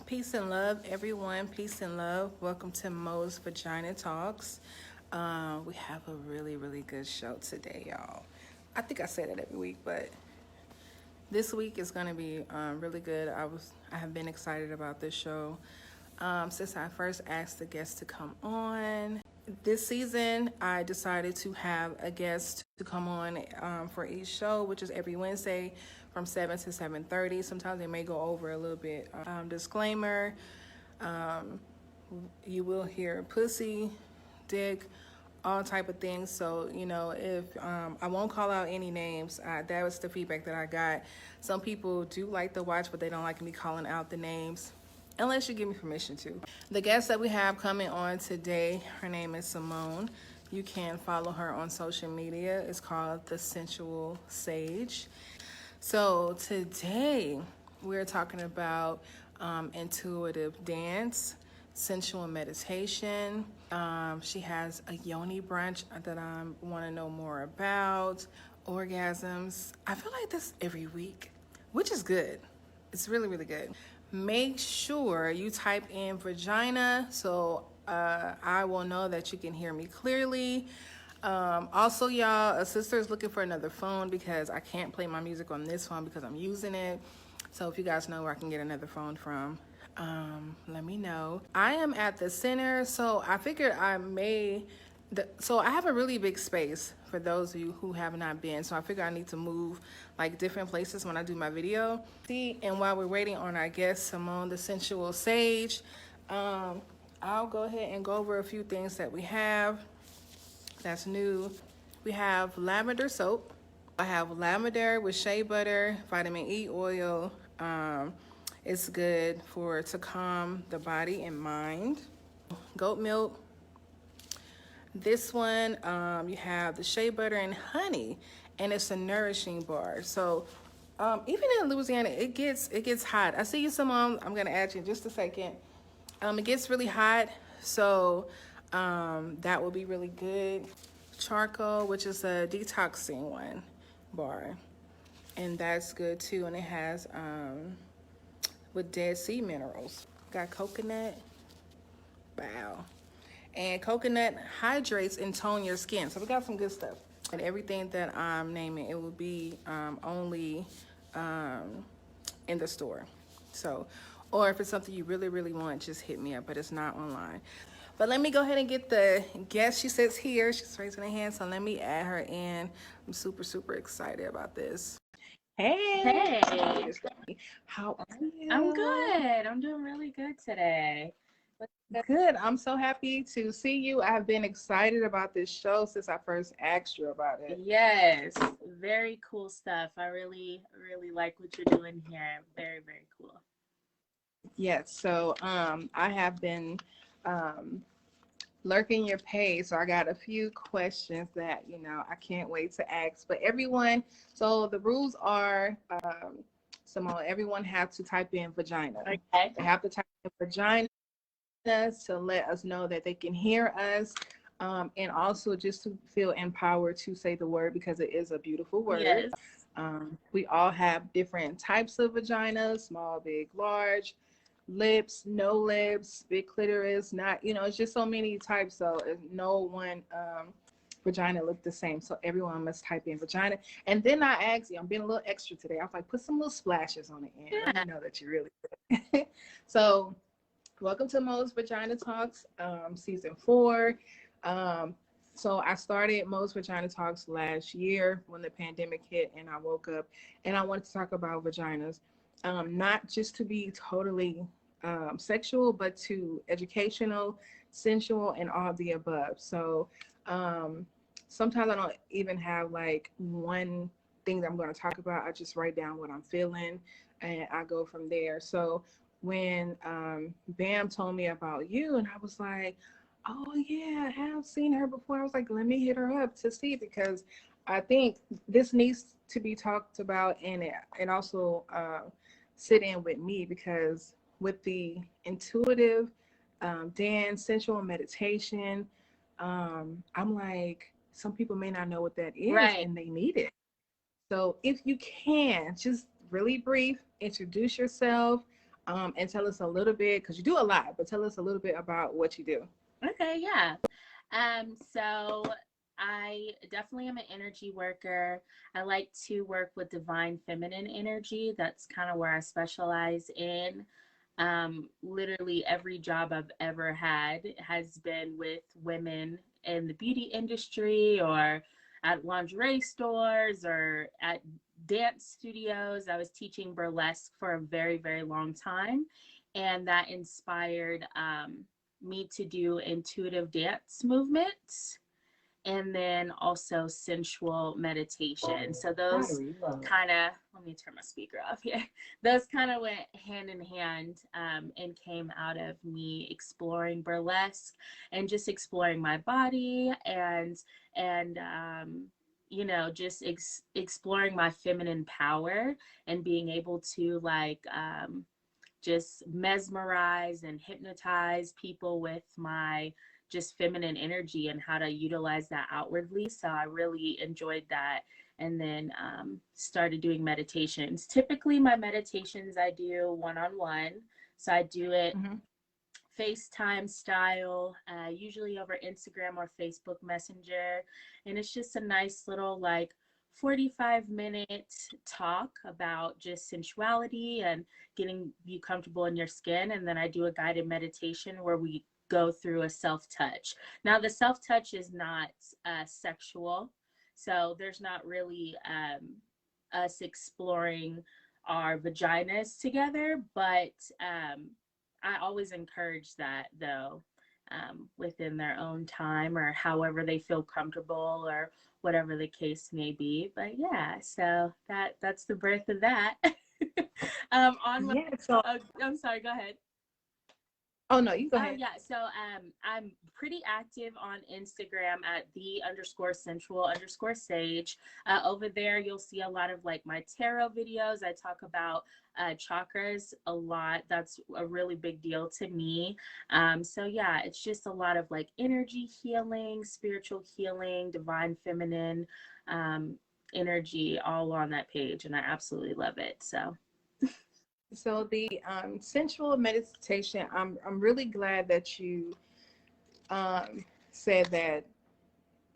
Peace and love, everyone. Peace and love. Welcome to Mo's Vagina Talks. We have a really good show today, y'all. I think I say that every week, but this week is going to be really good. I have been excited about this show since I first asked the guests to come on. This season, I decided to have a guest to come on for each show, which is every Wednesday from 7 to 7:30. Sometimes they may go over a little bit. Disclaimer, um, you will hear pussy, dick, all type of things. So, if I won't call out any names, that was the feedback that I got. Some people do like to watch, but they don't like me calling out the names unless you give me permission to. The guest that we have coming on today, her name is Simone. You can follow her on social media. It's called the Sensual Sage. So today we're talking about intuitive dance, sensual meditation. She has a yoni brunch that I want to know more about. Orgasms. I feel like this every week, which is good. It's really good. Make sure you type in vagina so I will know that you can hear me clearly. Also, y'all, a sister is looking for another phone because I can't play my music on this phone because I'm using it. So if you guys know where I can get another phone from, let me know. I am at the center, so I figured so I have a really big space for those of you who have not been. So I figure I need to move like different places when I do my video. See, and while we're waiting on our guest, Simone, the Sensual Sage, I'll go ahead and go over a few things that we have that's new. We have lavender soap. I have lavender with shea butter, vitamin E oil. It's good to calm the body and mind. Goat milk. This one, you have the shea butter and honey, and it's a nourishing bar. So even in Louisiana, it gets hot. I see you, Simone. I'm gonna add you in just a second. It gets really hot, so that will be really good. Charcoal, which is a detoxing one bar, and that's good too. And it has with Dead Sea minerals. Got coconut. Wow. And coconut hydrates and tone your skin. So we got some good stuff. And everything that I'm naming, it will be only in the store. So, or if it's something you really want, just hit me up, but it's not online. But let me go ahead and get the guest. She sits here. She's raising her hand, so let me add her in. I'm super excited about this. Hey. Hey. How are you? I'm good. I'm doing really good today. Good. I'm so happy to see you. I've been excited about this show since I first asked you about it. Yes, very cool stuff. I really like what you're doing here. Very cool. Yes. So I have been lurking your page. So I got a few questions that, I can't wait to ask. But everyone, so the rules are, Simone, everyone have to type in vagina. Okay. They have to type in vagina to let us know that they can hear us, and also just to feel empowered to say the word because it is a beautiful word. Yes. We all have different types of vaginas: small, big, large, lips, no lips, big clitoris, not, it's just so many types. So no one vagina look the same. So everyone must type in vagina. And then I asked you, I'm being a little extra today. I was like, put some little splashes on the end. Yeah. Let me know that you're really good. So welcome to Mo's Vagina Talks, season 4. So I started Mo's Vagina Talks last year when the pandemic hit, and I woke up and I wanted to talk about vaginas, not just to be totally sexual, but to educational, sensual, and all the above. So sometimes I don't even have like one thing that I'm going to talk about. I just write down what I'm feeling and I go from there. So when Bam told me about you, and I was like, oh yeah, I have seen her before. I was like, let me hit her up to see, because I think this needs to be talked about, and also sit in with me, because with the intuitive dance, sensual meditation, I'm like, some people may not know what that is, Right. and they need it. So if you can, just really brief, introduce yourself, and tell us a little bit, because you do a lot, but tell us a little bit about what you do. Okay, yeah. So I definitely am an energy worker. I like to work with divine feminine energy. That's kind of where I specialize in. Literally every job I've ever had has been with women in the beauty industry or at lingerie stores or at dance studios. I was teaching burlesque for a very, very long time, and that inspired me to do intuitive dance movements and then also sensual meditation. So those kind of, let me turn my speaker off here. Those kind of went hand in hand and came out of me exploring burlesque and just exploring my body and you know, just exploring my feminine power and being able to like just mesmerize and hypnotize people with my just feminine energy and how to utilize that outwardly. So I really enjoyed that. And then started doing meditations. Typically, my meditations I do one on one. So I do it Mm-hmm. FaceTime style, usually over Instagram or Facebook Messenger. And it's just a nice little like 45-minute talk about just sensuality and getting you comfortable in your skin. And then I do a guided meditation where we go through a self touch. Now, the self touch is not sexual. So there's not really us exploring our vaginas together, but I always encourage that though, within their own time or however they feel comfortable or whatever the case may be. But yeah, so that's the birth of that. On with, Yeah. So, I'm sorry, go ahead. oh no, you go Oh ahead. yeah, so I'm pretty active on Instagram at the_sensual_sage. Over there, you'll see a lot of like my tarot videos. I talk about chakras a lot. That's a really big deal to me. So yeah, it's just a lot of like energy healing, spiritual healing, divine feminine energy, all on that page, and I absolutely love it. So. So the sensual meditation, I'm really glad that you said that,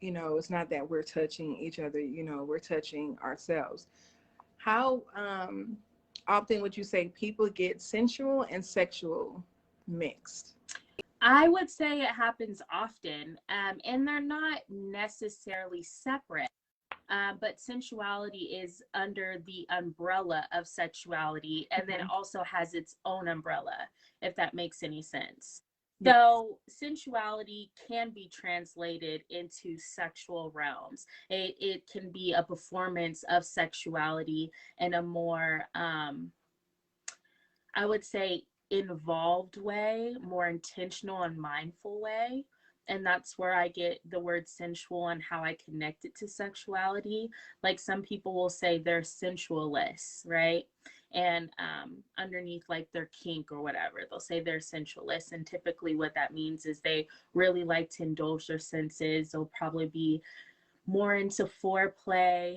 it's not that we're touching each other, we're touching ourselves. How often would you say people get sensual and sexual mixed? I would say it happens often, and they're not necessarily separate. But sensuality is under the umbrella of sexuality and then Mhm. also has its own umbrella, if that makes any sense. Yeah. So, sensuality can be translated into sexual realms. It can be a performance of sexuality in a more, I would say, involved way, more intentional and mindful way. And that's where I get the word sensual and how I connect it to sexuality. Like some people will say they're sensualists, right? And underneath like their kink or whatever, they'll say they're sensualists. And typically, what that means is they really like to indulge their senses. They'll probably be more into foreplay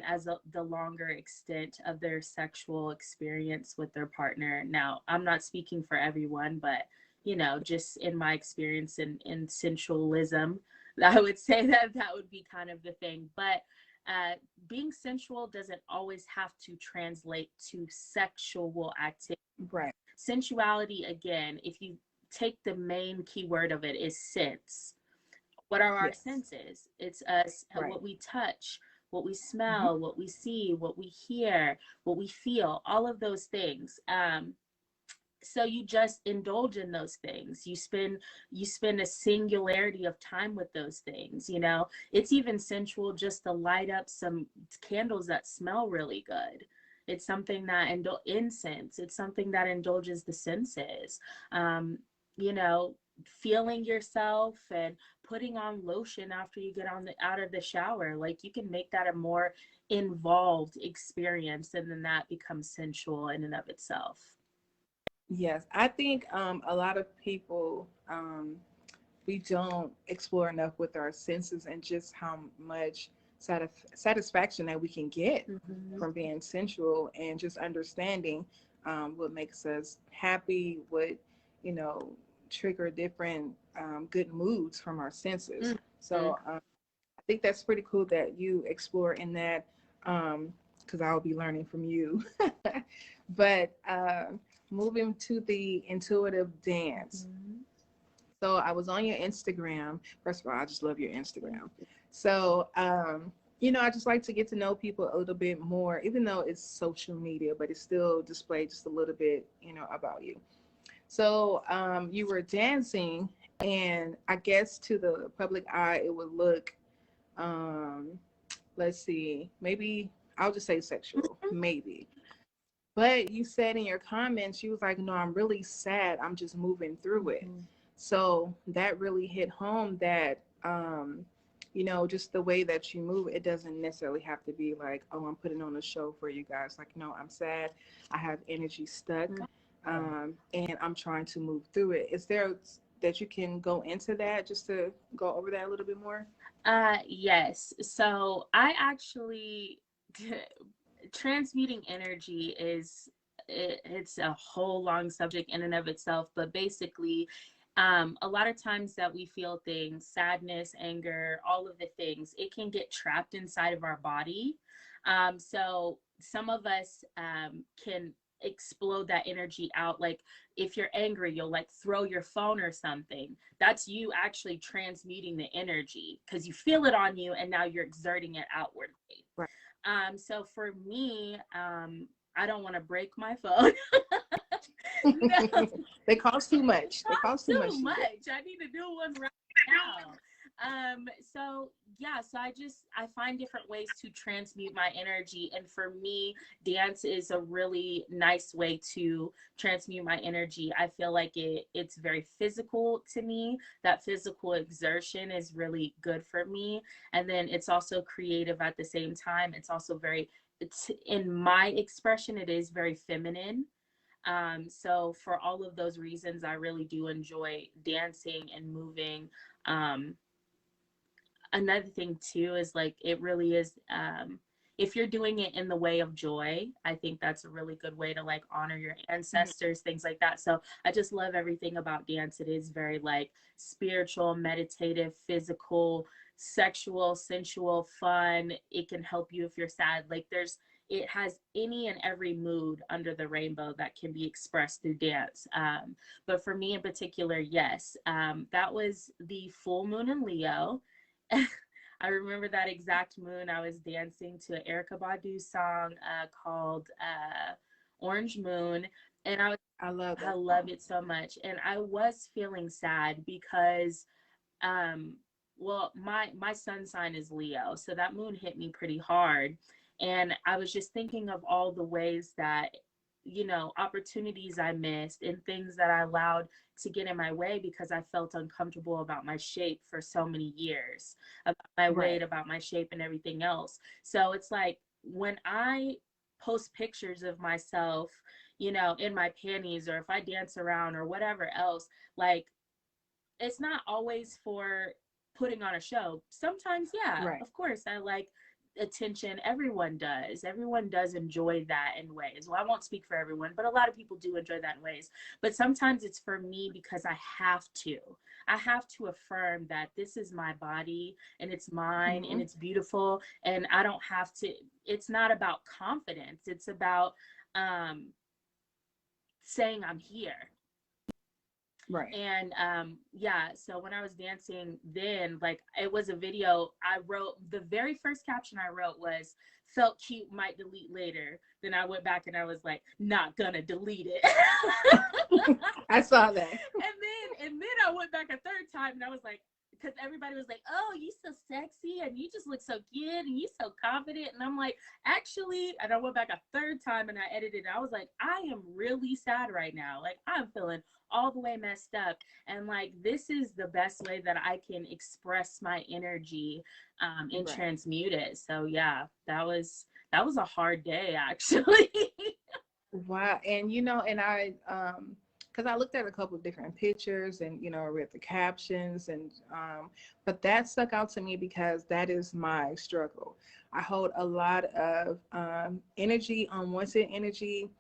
as the longer extent of their sexual experience with their partner. Now, I'm not speaking for everyone, but you know, just in my experience in sensualism, I would say that that would be kind of the thing. But uh, being sensual doesn't always have to translate to sexual activity. Right. Sensuality, again, if you take the main keyword of it, is sense. What are our Yes. senses? It's us, Right. what we touch, what we Hmm. smell, what we see, what we hear, what we feel, all of those things. So you just indulge in those things. You spend a singularity of time with those things. You know, it's even sensual just to light up some candles that smell really good. It's something that incense. It's something that indulges the senses. Um, you know, feeling yourself and putting on lotion after you get on the out of the shower. Like you can make that a more involved experience, and then that becomes sensual in and of itself. Yes. I think a lot of people, we don't explore enough with our senses and just how much satisfaction that we can get Mm-hmm. from being sensual, and just understanding what makes us happy, what, you know, trigger different good moods from our senses. Mm-hmm. So I think that's pretty cool that you explore in that, because I'll be learning from you. But moving to the intuitive dance. Mm-hmm. So I was on your Instagram. First of all, I just love your Instagram. So, you know, I just like to get to know people a little bit more, even though it's social media, but it still displays just a little bit, you know, about you. So you were dancing, and I guess to the public eye, it would look, um, let's see, maybe I'll just say sexual, maybe. But you said in your comments, you was like, no, I'm really sad. I'm just moving through it. Mm-hmm. So that really hit home that, you know, just the way that you move, it doesn't necessarily have to be like, oh, I'm putting on a show for you guys. Like, no, I'm sad. I have energy stuck, and I'm trying to move through it. Is there that you can go into that, just to go over that a little bit more? Yes. So I actually transmuting energy is it's a whole long subject in and of itself, but basically a lot of times that we feel things, sadness, anger, all of the things, it can get trapped inside of our body. So some of us can explode that energy out. Like if you're angry, you'll like throw your phone or something. That's you actually transmuting the energy because you feel it on you and now you're exerting it outwardly. Right. So for me, I don't want to break my phone. No, They cost too much. They cost too much too to much. get. I need to do one right now. So yeah, so I find different ways to transmute my energy, and for me, dance is a really nice way to transmute my energy. I feel like it's very physical to me. That physical exertion is really good for me, and then it's also creative at the same time. It's also very, it's in my expression, it is very feminine. So for all of those reasons, I really do enjoy dancing and moving. Um, Another thing too is like it really is, if you're doing it in the way of joy, I think that's a really good way to like honor your Mhm. ancestors, things like that. So I just love everything about dance. It is very like spiritual, meditative, physical, sexual, sensual, fun. It can help you if you're sad. Like there's, it has any and every mood under the rainbow that can be expressed through dance. But for me in particular, yes, that was the full moon in Leo. I remember that exact moon. I was dancing to an Erica Badu song called Orange Moon, and I love I that love song. it so much. And I was feeling sad because, um, well, my sun sign is Leo, so that moon hit me pretty hard, and I was just thinking of all the ways that, you know, opportunities I missed and things that I allowed to get in my way because I felt uncomfortable about my shape for so many years, about my weight, Right. about my shape and everything else. So it's like when I post pictures of myself, you know, in my panties, or if I dance around or whatever else, like it's not always for putting on a show. Sometimes, yeah, Right. of course, I like attention. Everyone does enjoy that in ways. Well, I won't speak for everyone, but a lot of people do enjoy that in ways. But sometimes it's for me because I have to affirm that this is my body and it's mine and Hmm. it's beautiful, and I don't have to, it's not about confidence, it's about um saying I'm here. Right. And yeah, so when I was dancing then, like it was a video I wrote, the very first caption I wrote was felt cute, might delete later. Then I went back and I was like, not gonna delete it. I saw that. And then I went back a third time and I was like, because everybody was like, oh, you so sexy and you just look so good and you so confident. And I'm like, actually, and I went back a third time and I edited it. I was like, I am really sad right now. Like I'm feeling all the way messed up. And like this is the best way that I can express my energy and Right. transmute it. So yeah, that was a hard day actually. Wow. And you know, and I because I looked at a couple of different pictures and, you know, read the captions, and but that stuck out to me because that is my struggle. I hold a lot of energy, unwanted energy,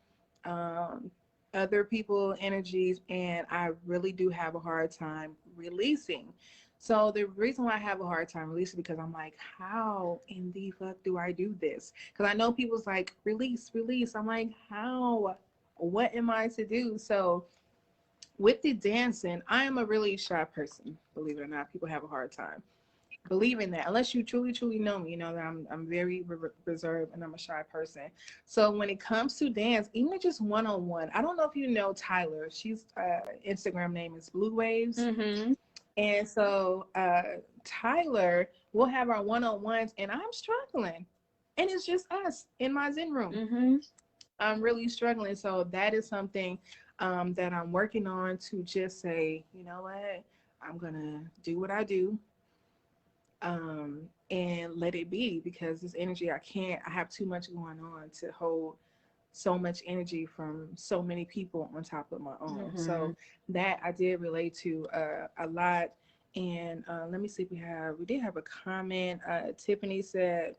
um, other people energies, and I really do have a hard time releasing. So the reason why I have a hard time releasing, because I'm like, how in the fuck do I do this? Because I know people's like, release, release. I'm like, how? What am I to do? So with the dancing, I am a really shy person. Believe it or not, people have a hard time believing that, unless you truly, truly know me. You know that I'm very reserved and I'm a shy person. So when it comes to dance, even just one on one, I don't know if you know Tyler. She's Instagram name is Blue Waves. Mm-hmm. And so Tyler will have our one-on-ones, and I'm struggling. And it's just us in my Zen room. Mm-hmm. I'm really struggling. So that is something that I'm working on, to just say, you know what, I'm going to do what I do, and let it be, because this energy, I have too much going on to hold so much energy from so many people on top of my own. Mm-hmm. So that I did relate to a lot. And let me see if we did have a comment. Tiffany said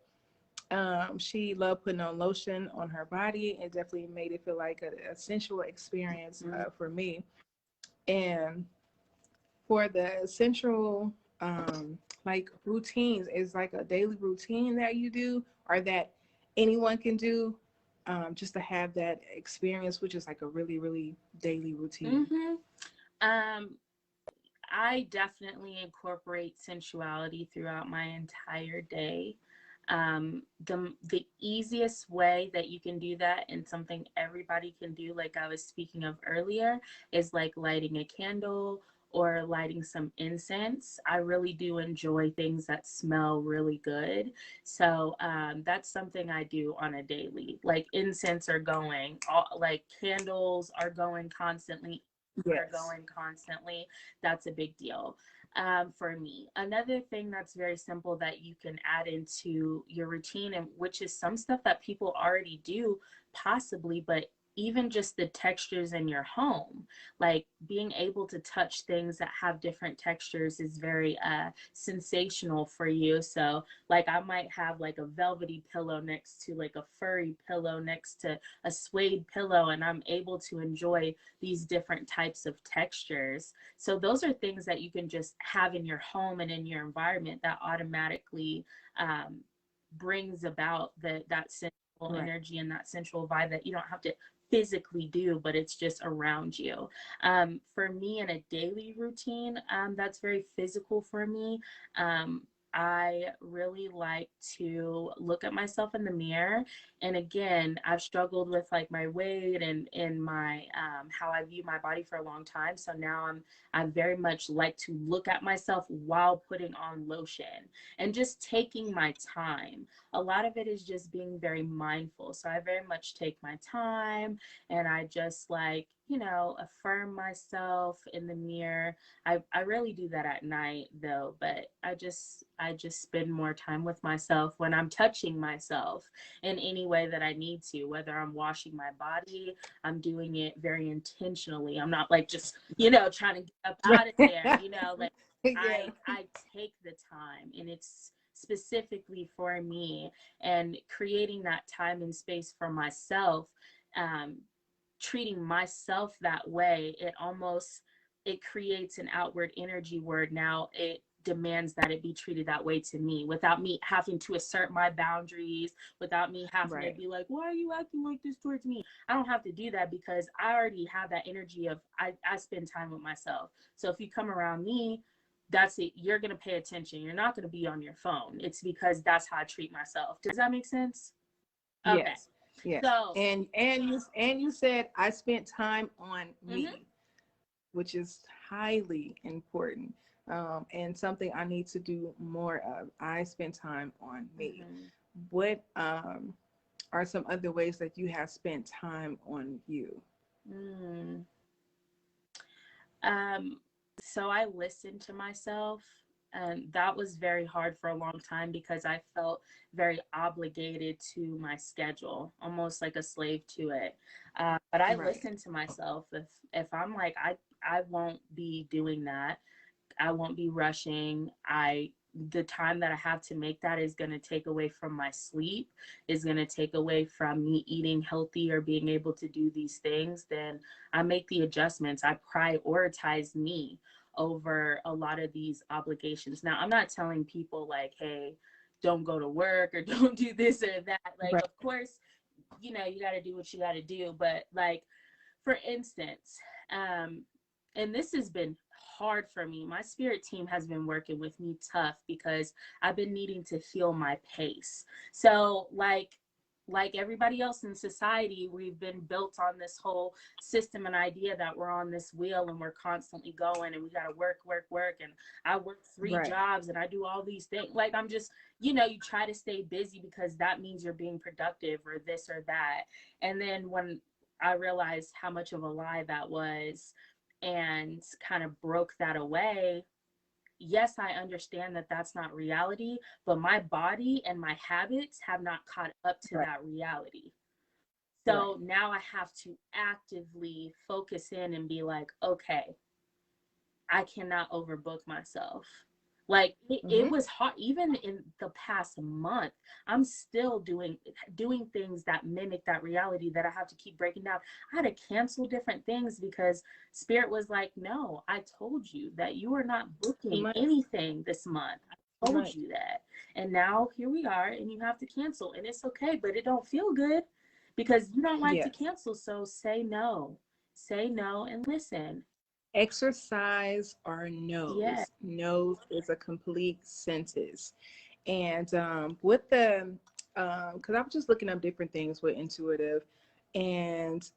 she loved putting on lotion on her body. It definitely made it feel like a sensual experience for me. And for the central like routines, is like a daily routine that you do, or that anyone can do, just to have that experience, which is like a really, really daily routine. Mm-hmm. Um, I definitely incorporate sensuality throughout my entire day. The easiest way that you can do that, and something everybody can do, like I was speaking of earlier, is like lighting a candle or lighting some incense. I really do enjoy things that smell really good. So that's something I do on a daily. Like incense are going, like candles are going constantly, are Yes. going constantly. That's a big deal for me. Another thing that's very simple that you can add into your routine, and which is some stuff that people already do, possibly, but even just the textures in your home, like being able to touch things that have different textures is very sensational for you. So like I might have like a velvety pillow next to like a furry pillow next to a suede pillow, and I'm able to enjoy these different types of textures. So those are things that you can just have in your home and in your environment that automatically um, brings about that sensual Right. energy and that sensual vibe that you don't have to physically do, but it's just around you. For me, in a daily routine, that's very physical for me. Um, I really like to look at myself in the mirror. And again, I've struggled with like my weight and my how I view my body for a long time. So now I very much like to look at myself while putting on lotion and just taking my time. A lot of it is just being very mindful. So I very much take my time, and I just like, you know, affirm myself in the mirror. I really do that at night though, but I just spend more time with myself when I'm touching myself in any way that I need to, whether I'm washing my body, I'm doing it very intentionally. I'm not like just, you know, trying to get up out of there, you know, like Yeah. I take the time, and it's specifically for me, and creating that time and space for myself, um, treating myself that way, it creates an outward energy where now it demands that it be treated that way to me, without me having to assert my boundaries, without me having to Right. be like, why are you acting like this towards me? I don't have to do that, because I already have that energy of I spend time with myself. So if you come around me, that's it, you're going to pay attention, you're not going to be on your phone. It's because that's how I treat myself. Does that make sense? Okay. Yes. Yes. So And you said I spent time on mhm. me, which is highly important, and something I need to do more of. I spend time on me. Mhm. What are some other ways that you have spent time on you? Mm. Um, so I listen to myself. And that was very hard for a long time because I felt very obligated to my schedule, almost like a slave to it. But I Right. listened to myself. If I'm like, I won't be doing that. I won't be rushing. The time that I have to make that is going to take away from my sleep, is going to take away from me eating healthy or being able to do these things. Then I make the adjustments. I prioritize me over a lot of these obligations. Now, I'm not telling people like, hey, don't go to work or don't do this or that. Like, Right. of course, you know, you got to do what you got to do. But like, for instance, um, and this has been hard for me. My spirit team has been working with me tough because I've been needing to heal my pace. So like everybody else in society, we've been built on this whole system and idea that we're on this wheel and we're constantly going and we got to work, work, work. And I work three Right. jobs and I do all these things. Like I'm just, you know, you try to stay busy because that means you're being productive or this or that. And then when I realized how much of a lie that was and kind of broke that away. Yes, I understand that that's not reality, but my body and my habits have not caught up to Right. that reality. Right. So now I have to actively focus in and be like, okay, I cannot overbook myself. Like it Mm-hmm. was hard even in the past month. I'm still doing things that mimic that reality that I have to keep breaking down. I had to cancel different things because spirit was like, "No, I told you that you are not Too booking much. anything this month. I told Right. you that." And now here we are and you have to cancel and it's okay, but it don't feel good because you don't like to Yes. cancel, so say no. Say no and listen. Exercise our Yeah. nose. Nose is a complete sentence. And with the, because I was just looking up different things with intuitive, and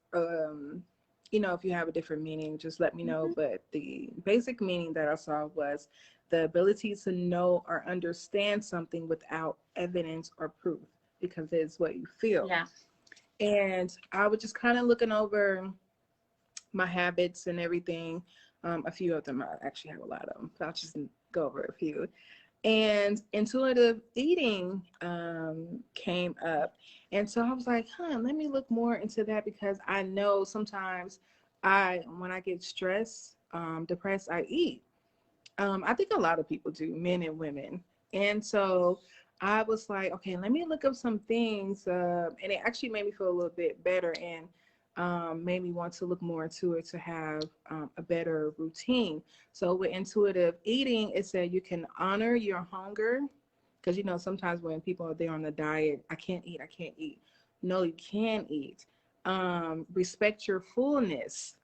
if you have a different meaning, just let me know. Mm-hmm. But the basic meaning that I saw was the ability to know or understand something without evidence or proof, because it's what you feel. Yeah. And I was just kind of looking over my habits and everything. A few of them, I actually have a lot of them. So I'll just go over a few. And intuitive eating came up. And so I was like, let me look more into that, because I know sometimes when I get stressed, depressed, I eat. I think a lot of people do, men and women. And so I was like, okay, let me look up some things. And it actually made me feel a little bit better, and made me want to look more into it to have a better routine. So with intuitive eating, it said you can honor your hunger. Because, sometimes when people are there on the diet, I can't eat, I can't eat. No, you can eat. Respect your fullness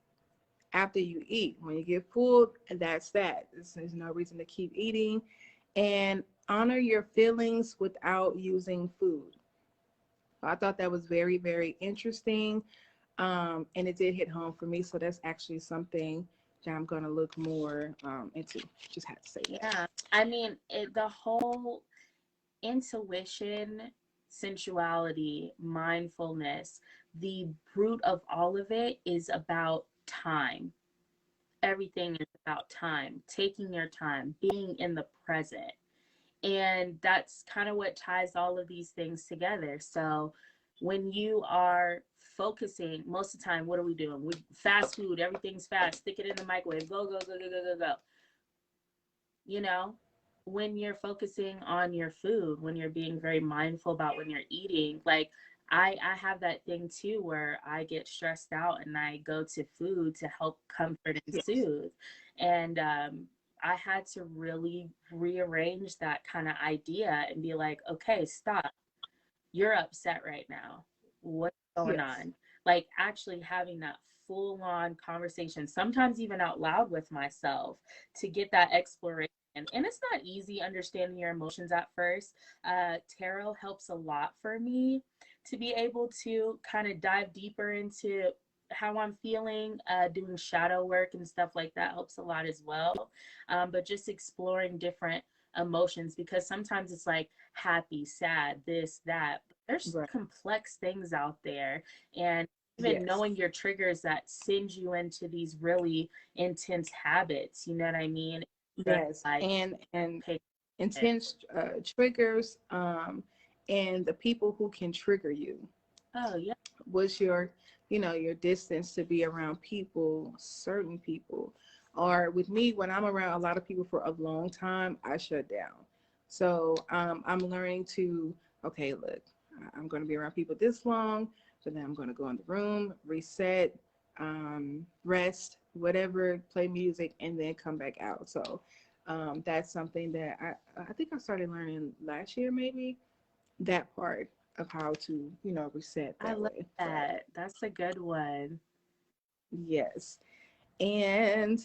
after you eat. When you get full, that's that. There's no reason to keep eating. And honor your feelings without using food. I thought that was very, very interesting. And it did hit home for me. So that's actually something that I'm going to look more into. Just had to say that. Yeah. I mean, the whole intuition, sensuality, mindfulness, the root of all of it is about time. Everything is about time, taking your time, being in the present. And that's kind of what ties all of these things together. So when you are focusing, most of the time, what are we doing? We fast food, everything's fast, stick it in the microwave, go, go, go, go, go, go, go. You know, when you're focusing on your food, when you're being very mindful about when you're eating, like I have that thing too where I get stressed out and I go to food to help comfort and Yes. soothe. And I had to really rearrange that kind of idea and be like, okay, stop. You're upset right now. What's going Yes. on? Like actually having that full on conversation, sometimes even out loud with myself to get that exploration. And it's not easy understanding your emotions at first. Tarot helps a lot for me to be able to kind of dive deeper into how I'm feeling. Doing shadow work and stuff like that helps a lot as well. But just exploring different emotions, because sometimes it's like happy, sad, this, that. But there's Right. complex things out there. And even Yes. knowing your triggers that send you into these really intense habits, you know what I mean? Yes, like and pick it. intense triggers, and the people who can trigger you. Oh yeah, What's your, your distance to be around people, certain people? Or with me, when I'm around a lot of people for a long time, I shut down. So I'm learning to, okay, look, I'm going to be around people this long, but then I'm going to go in the room, reset, rest, whatever, play music, and then come back out. So that's something that I think I started learning last year, maybe, that part of how to, reset I that love way. So that. That's a good one. yes. And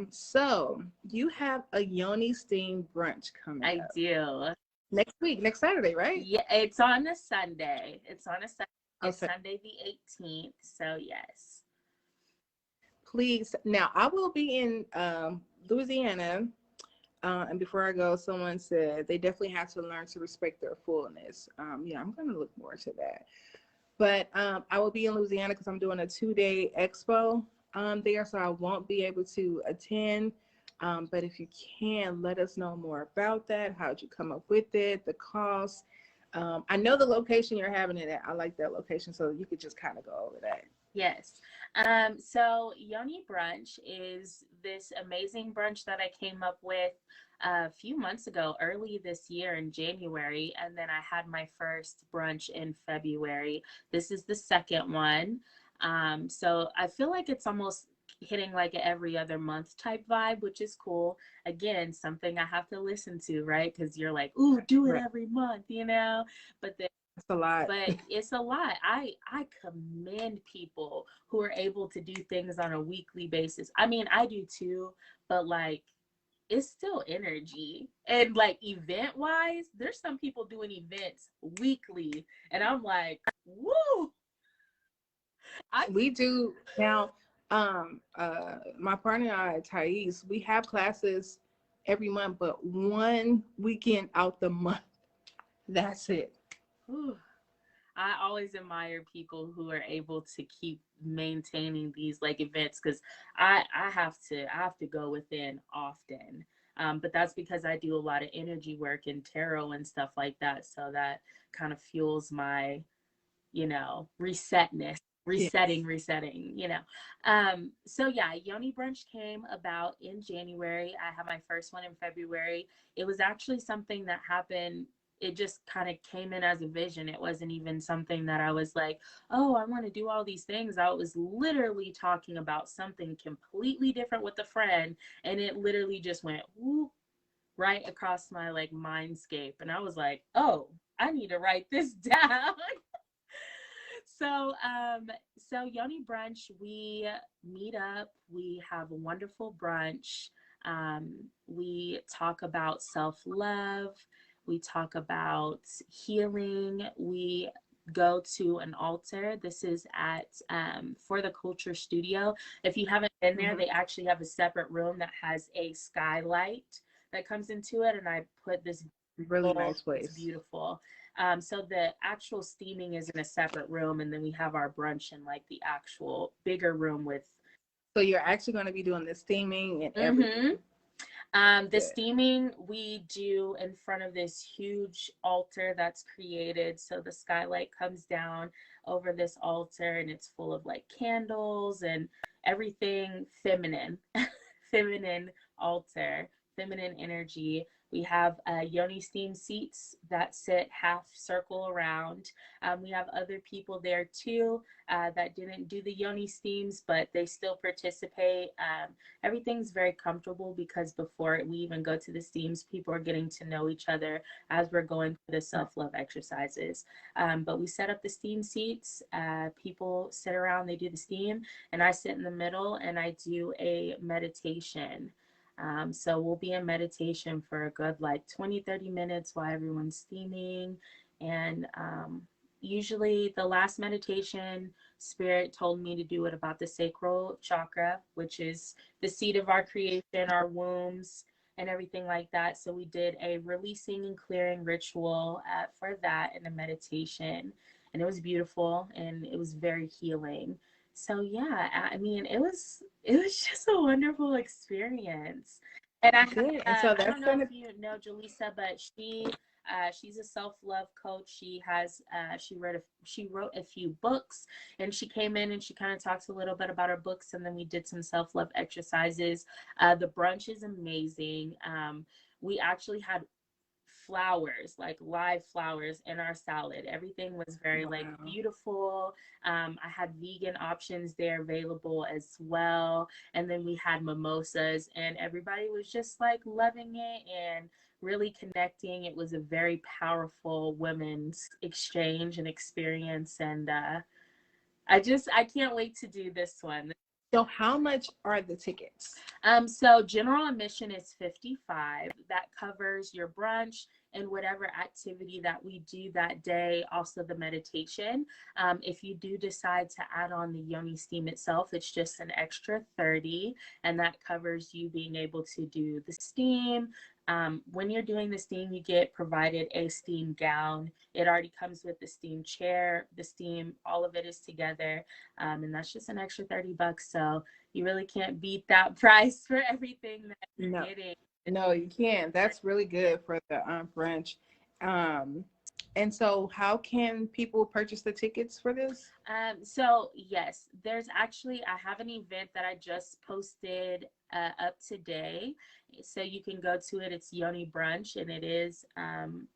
so you have a Yoni Steam brunch coming I up do. next week, next Saturday, right? Yeah, it's on a Sunday. It's on a Sunday. It's Okay. Sunday the 18th. So yes. Please. Now I will be in Louisiana. And before I go, someone said they definitely have to learn to respect their fullness. Yeah, I'm going to look more to that. But I will be in Louisiana because I'm doing a 2-day expo there, so I won't be able to attend. But if you can, let us know more about that. How'd you come up with it? The cost. I know the location you're having it at. I like that location, so you could just kind of go over that. Yes. So Yoni Brunch is this amazing brunch that I came up with a few months ago, early this year in January, and then I had my first brunch in February. This is the second one. So I feel like it's almost hitting like a every other month type vibe, which is cool. Again, something I have to listen to, right? Because you're like, ooh, do it Right. every month, you know? But then That's a lot. but it's a lot. I commend people who are able to do things on a weekly basis. I mean, I do too, but like it's still energy. And like event wise, there's some people doing events weekly and I'm like, "Woo!" I We do now. My partner and I, Thais, we have classes every month, but one weekend out the month. That's it. whew, I always admire people who are able to keep maintaining these like events because I have to go within often. But that's because I do a lot of energy work and tarot and stuff like that. So that kind of fuels my, resetness, Yes. resetting. So yeah, Yoni Brunch came about in January. I had my first one in February. It was actually something that happened. It just kind of came in as a vision. It wasn't even something that I was like, oh, I want to do all these things. I was literally talking about something completely different with a friend, and it literally just went whoop right across my like mindscape. And I was like, oh, I need to write this down. So Yoni Brunch, we meet up, we have a wonderful brunch. We talk about self-love, we talk about healing, we go to an altar. This is at For the Culture Studio. If you haven't been there, Hmm. they actually have a separate room that has a skylight that comes into it, and I put this Really beautiful, nice it's place. beautiful. So the actual steaming is in a separate room, and then we have our brunch in like the actual bigger room with. So you're actually going to be doing the steaming and Mm-hmm. everything. The Good. steaming we do in front of this huge altar that's created. So the skylight comes down over this altar, and it's full of like candles and everything feminine, feminine altar, feminine energy. We have yoni steam seats that sit half circle around. We have other people there too that didn't do the yoni steams, but they still participate. Everything's very comfortable because before we even go to the steams, people are getting to know each other as we're going through the Right. self-love exercises. But we set up the steam seats. People sit around, they do the steam, and I sit in the middle and I do a meditation. So we'll be in meditation for a good like 20, 30 minutes while everyone's steaming. And usually the last meditation, Spirit told me to do it about the sacral chakra, which is the seat of our creation, our wombs, and everything like that. So we did a releasing and clearing ritual for that and a meditation. And it was beautiful and it was very healing. So yeah, I mean, it was just a wonderful experience. And I Good. And so I that's don't know if gonna you know Jaleesa, but she's a self-love coach. She has she wrote a few books, and she came in and she kind of talks a little bit about her books, and then we did some self-love exercises. The brunch is amazing. We actually had flowers, like live flowers in our salad. Everything was very like wow. beautiful. I had vegan options there available as well. And then we had mimosas, and everybody was just like loving it and really connecting. It was a very powerful women's exchange and experience. And I can't wait to do this one. So how much are the tickets? So general admission is 55. That covers your brunch and whatever activity that we do that day, also the meditation. If you do decide to add on the yoni steam itself, it's just an extra 30, and that covers you being able to do the steam. When you're doing the steam, you get provided a steam gown. It already comes with the steam chair, the steam, all of it is together. And that's just an extra $30. So you really can't beat that price for everything that you're No, getting. no, you can't. That's really good for the brunch. Um, and so how can people purchase the tickets for this? So yes, there's actually, I have an event that I just posted up today. So you can go to it. It's Yoni Brunch, and it is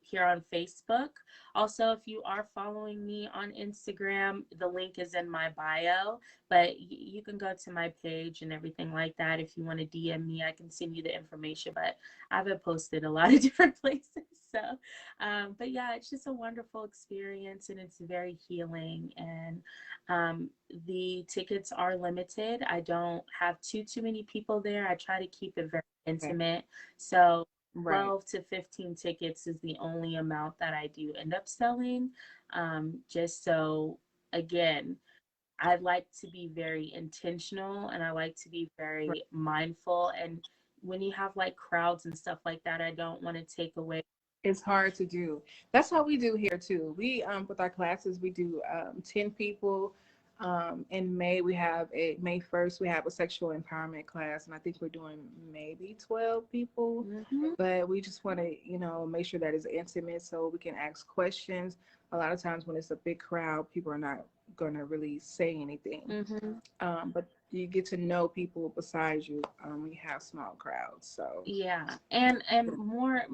here on Facebook. Also, if you are following me on Instagram, the link is in my bio, but you can go to my page and everything like that. If you want to DM me, I can send you the information, but I haven't posted a lot of different places. So, but yeah, it's just a wonderful experience, and it's very healing. And the tickets are limited. I don't have too many people there. I try to keep it very Okay. intimate. So Right. 12 to 15 tickets is the only amount that I do end up selling. Just so, again, I like to be very intentional, and I like to be Right. very mindful. And when you have like crowds and stuff like that, I don't want to take away. It's hard to do. That's how we do here too. We with our classes we do 10 people. In May we have a May 1st we have a sexual empowerment class, and I think we're doing maybe 12 people. Mm-hmm, But we just want to make sure that it's intimate so we can ask questions. A lot of times when it's a big crowd, people are not going to really say anything. mm-hmm. But you get to know people besides you when you have small crowds. So Yeah, and more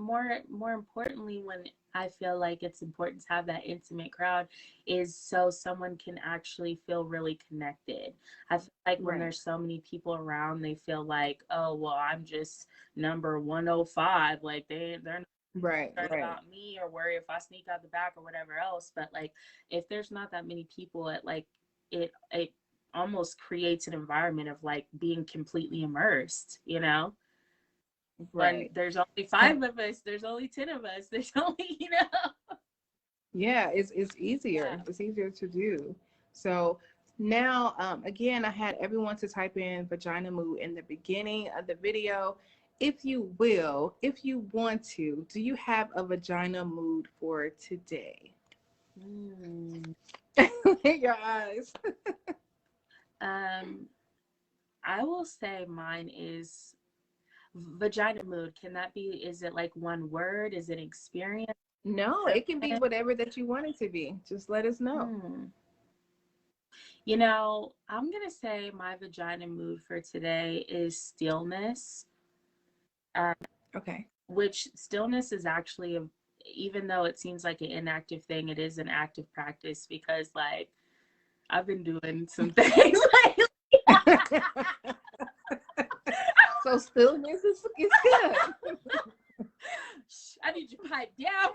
importantly, when I feel like it's important to have that intimate crowd, is so someone can actually feel really connected. I feel like when right, there's so many people around, they feel like, oh well, I'm just number 105. Like they're not right, concerned right, about me or worry if I sneak out the back or whatever else. But like if there's not that many people, it almost creates an environment of like being completely immersed, you know? And right. there's only And 5 of us, there's only 10 of us, there's only, you know. yeah, it's easier. Yeah. It's easier to do. So now, again, I had everyone to type in vagina mood in the beginning of the video. If you will, if you want to, do you have a vagina mood for today? Mm. Your eyes. um I will say mine is vagina mood. Can that be, is it like one word, is it experience? No, it can be whatever that you want it to be. Just let us know. Hmm. You know, I'm gonna say my vagina mood for today is stillness. um, Okay. which stillness is actually even though it seems like an inactive thing, it is an active practice, because like I've been doing some things lately. So stillness is good. I need you to pipe down.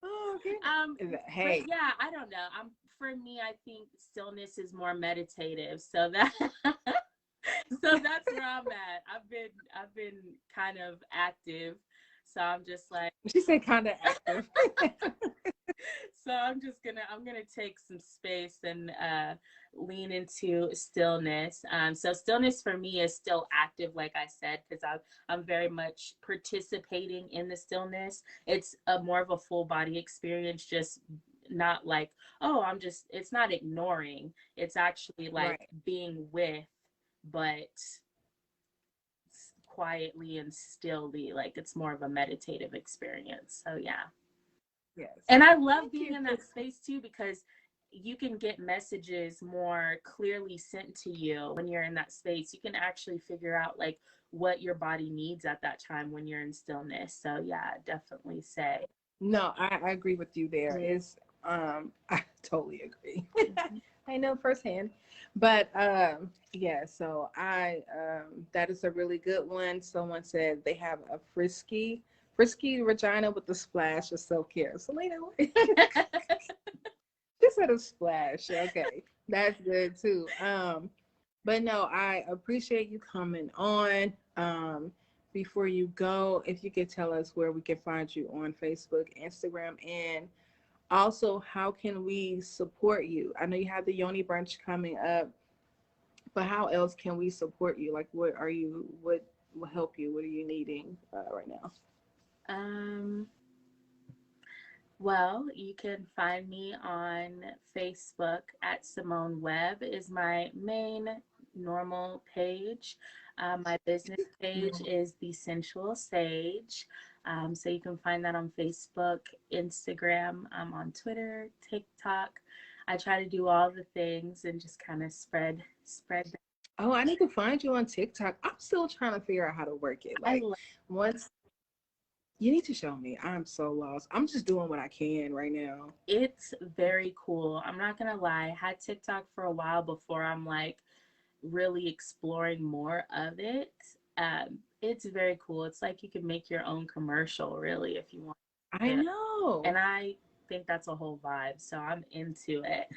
Oh, okay. But Hey, yeah, I don't know. For me, I think stillness is more meditative. So that so that's where I'm at. I've been kind of active. So I'm just like, she said kind of active. so I'm gonna take some space and lean into stillness. So stillness for me is still active, like I said, because I'm very much participating in the stillness. It's a more of a full body experience, just not like, oh, it's not ignoring. It's actually like Right. being with, but quietly and stillly. Like it's more of a meditative experience. So yeah. Yes. And I love Thank being you in for. that space too, because you can get messages more clearly sent to you when you're in that space. You can actually figure out like what your body needs at that time when you're in stillness. So yeah, definitely say. No, I agree with you there. Mm-hmm. It's I totally agree. I know firsthand. But yeah, so I that is a really good one. Someone said they have a frisky vagina with a splash of self-care. Selena, just said a splash. Okay. That's good too. But no, I appreciate you coming on. Before you go, if you could tell us where we can find you on Facebook, Instagram, and also how can we support you? I know you have the Yoni brunch coming up, but how else can we support you? Like, what will help you? What are you needing right now? um Well, you can find me on Facebook at Simone Webb is my main normal page. My business page is the Sensual Sage. So you can find that on Facebook, Instagram, on Twitter, TikTok. I try to do all the things and just kind of spread. Oh, I need to find you on TikTok. I'm still trying to figure out how to work it. I Like, once you need to show me. I'm so lost. I'm just doing what I can right now. It's very cool. I'm not gonna lie. I had TikTok for a while before I'm like really exploring more of it. It's very cool. It's like you can make your own commercial, really, if you want I to. know. And I think that's a whole vibe. So I'm into it.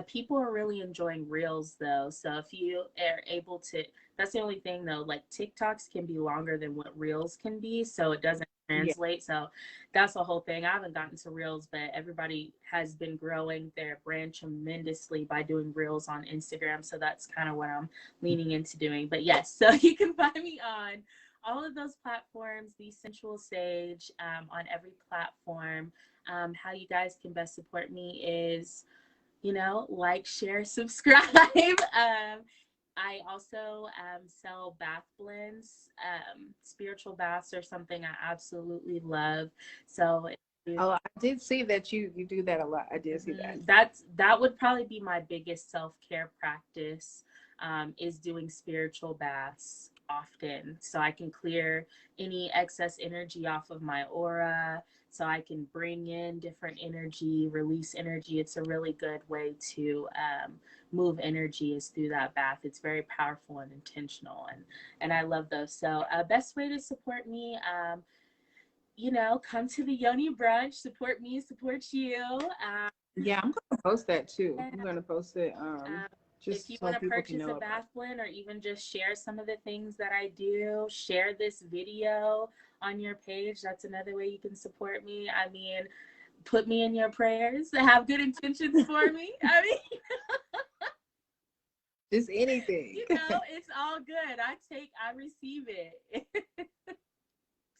People are really enjoying reels though. So if you are able to, that's the only thing though. Like TikToks can be longer than what reels can be, so it doesn't Yeah. translate. So that's the whole thing. I haven't gotten to reels, but everybody has been growing their brand tremendously by doing reels on Instagram. So that's kind of what I'm leaning into doing. But yes, so you can find me on all of those platforms, the Sensual Sage, on every platform. How you guys can best support me is, like, share, subscribe. I also sell bath blends. Spiritual baths are something I absolutely love. So Oh, I did see that you do that a lot. I did see that. that would probably be my biggest self-care practice, is doing spiritual baths often, so I can clear any excess energy off of my aura, so I can bring in different energy, release energy. It's a really good way to move energy is through that bath. It's very powerful and intentional, and I love those. So best way to support me, come to the Yoni brunch, support me, support you. Yeah, I'm gonna post that too. Yeah. I'm gonna post it If you just so want to people can purchase know a about bath blend or even just share some of the things that I do, share this video on your page. That's another way you can support me. I mean, put me in your prayers, have good intentions for me. I mean, it. Just anything. it's all good. I receive it.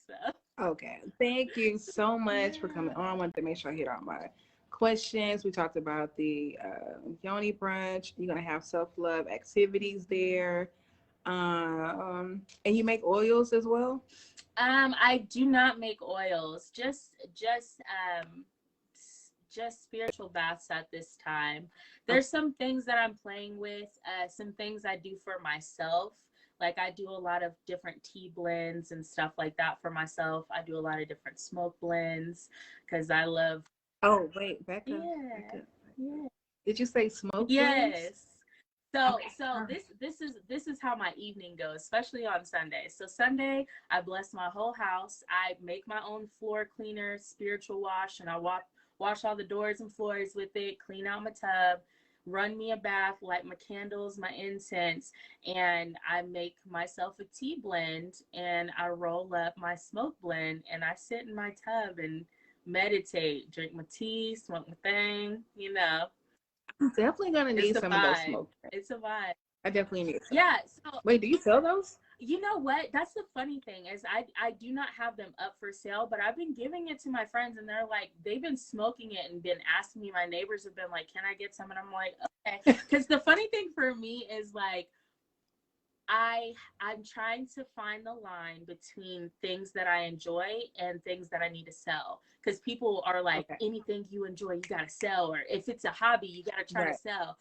So. Okay. Thank you so much for coming Yeah. on. I wanted to make sure I hit all my questions. We talked about the Yoni brunch. You're gonna have self-love activities there. And you make oils as well? I do not make oils. Just spiritual baths at this time. Okay. There's some things that I'm playing with, some things I do for myself. Like I do a lot of different tea blends and stuff like that for myself. I do a lot of different smoke blends because I love. Oh, wait, back up. Back Yeah. up. Yeah. Did you say smoke blends? Yes. So Okay. so this is how my evening goes, especially on Sunday. So Sunday, I bless my whole house. I make my own floor cleaner, spiritual wash, and I wash all the doors and floors with it, clean out my tub, run me a bath, light my candles, my incense, and I make myself a tea blend and I roll up my smoke blend and I sit in my tub and meditate, drink my tea, smoke my thing. I'm definitely gonna It's need a some of those vibe. smoke. It's a vibe. I definitely need some. Yeah. So Wait, do you sell those? You know what? That's the funny thing is I do not have them up for sale, but I've been giving it to my friends and they're like, they've been smoking it and been asking me. My neighbors have been like, can I get some? And I'm like, okay. Because the funny thing for me is like, I'm trying to find the line between things that I enjoy and things that I need to sell. Because people are like, Okay. anything you enjoy, you gotta sell, or if it's a hobby, you gotta try to Right. sell.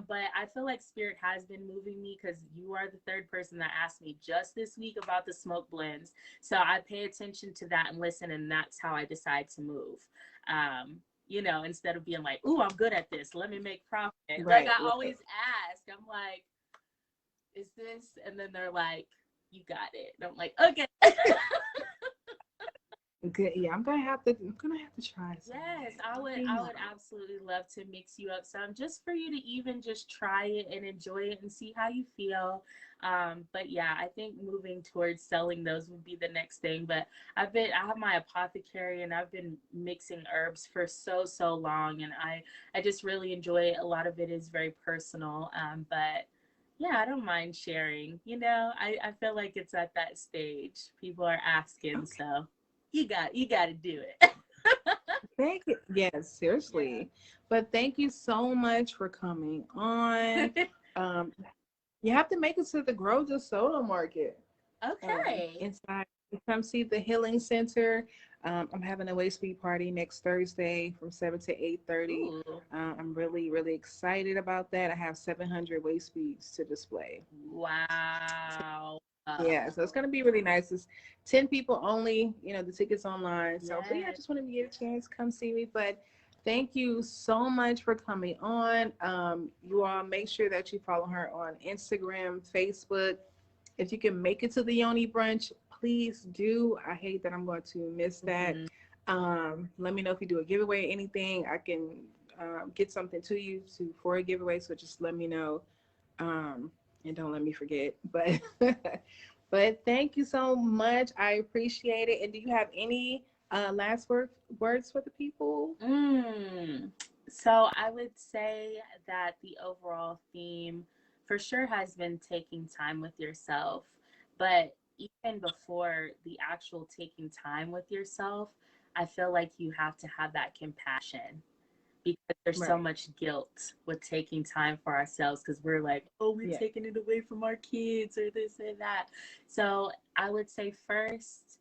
But I feel like Spirit has been moving me because you are the third person that asked me just this week about the smoke blends. So I pay attention to that and listen, and that's how I decide to move. You know, instead of being like, "Ooh, I'm good at this. Let me make profit." Like Right. I Right. always ask, I'm like, is this? And then they're like, you got it. And I'm like, okay. Good. Yeah, I'm gonna have to try some of Yes, that. I Let would me I know. would absolutely love to mix you up some just for you to even just try it and enjoy it and see how you feel. But yeah, I think moving towards selling those would be the next thing. But I have my apothecary and I've been mixing herbs for so long and I just really enjoy it. A lot of it is very personal. But yeah, I don't mind sharing. You know, I feel like it's at that stage. People are asking, Okay. so you got to do it. Thank you. Yes, Yeah. seriously. But thank you so much for coming on. Um, you have to make it to the Grow DeSoto market. Okay. Inside, come see the Healing Center. I'm having a waist bead party next Thursday from 7 to 8:30. Ooh. I'm really excited about that. I have 700 waist beads to display. Wow. Yeah, so it's gonna be really nice. It's 10 people only. The tickets online. So, but yeah, I Yes. just wanted to get a chance, come see me. But thank you so much for coming on. You all make sure that you follow her on Instagram, Facebook. If you can make it to the Yoni brunch, please do. I hate that I'm going to miss that. Mhm. Let me know if you do a giveaway or anything. I can get something to you for a giveaway. So just let me know. Um, and don't let me forget. But but thank you so much. I appreciate it. And do you have any last words for the people? Mm. So I would say that the overall theme for sure has been taking time with yourself. But even before the actual taking time with yourself, I feel like you have to have that compassion because there's so Right. much guilt with taking time for ourselves because we're like, oh, we're Yeah. taking it away from our kids or this and that. So I would say first,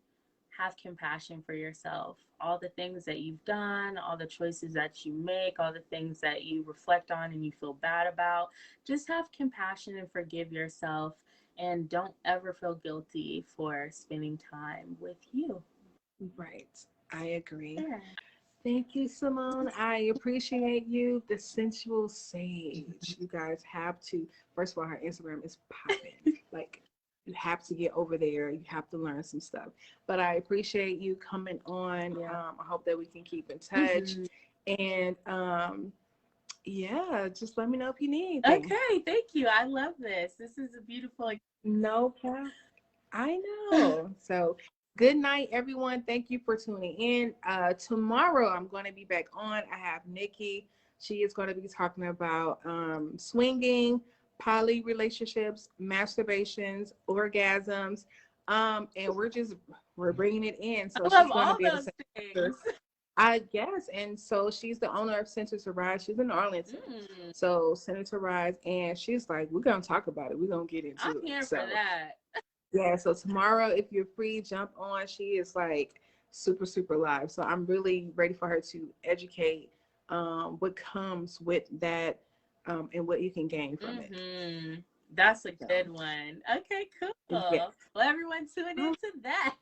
have compassion for yourself. All the things that you've done, all the choices that you make, all the things that you reflect on and you feel bad about, just have compassion and forgive yourself. And don't ever feel guilty for spending time with you. Right. I agree. Yeah. Thank you, Simone. I appreciate you. The Sensual Sage. You guys have to, first of all, her Instagram is popping. Like, you have to get over there. You have to learn some stuff. But I appreciate you coming on. Yeah. I hope that we can keep in touch. Mm-hmm. And yeah, just let me know if you need anything. Okay, thank you. I love this. This is a beautiful. No problem. I know. So good night, everyone. Thank you for tuning in. Tomorrow I'm going to be back on. I have Nikki. She is going to be talking about swinging, poly relationships, masturbations, orgasms, and we're bringing it in. So I love she's going to all be able those to things. answer, I guess. And so she's the owner of Senator Rise. She's in Arlington. Mm, So Senator Rise, and she's like, we're gonna talk about it. We're gonna get I'm into it. here for So that. yeah, so tomorrow, if you're free, jump on. She is like super live. So I'm really ready for her to educate what comes with that and what you can gain from it. Mm-hmm. That's a So good one. Okay, cool. yeah. Well, everyone tune Oh, into that.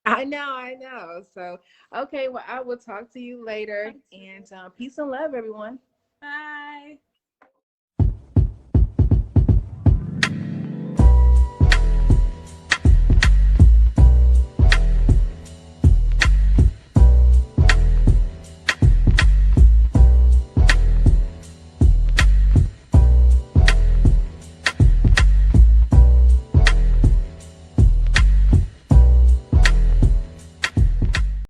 I know. So okay, well, I will talk to you later, and peace and love, everyone.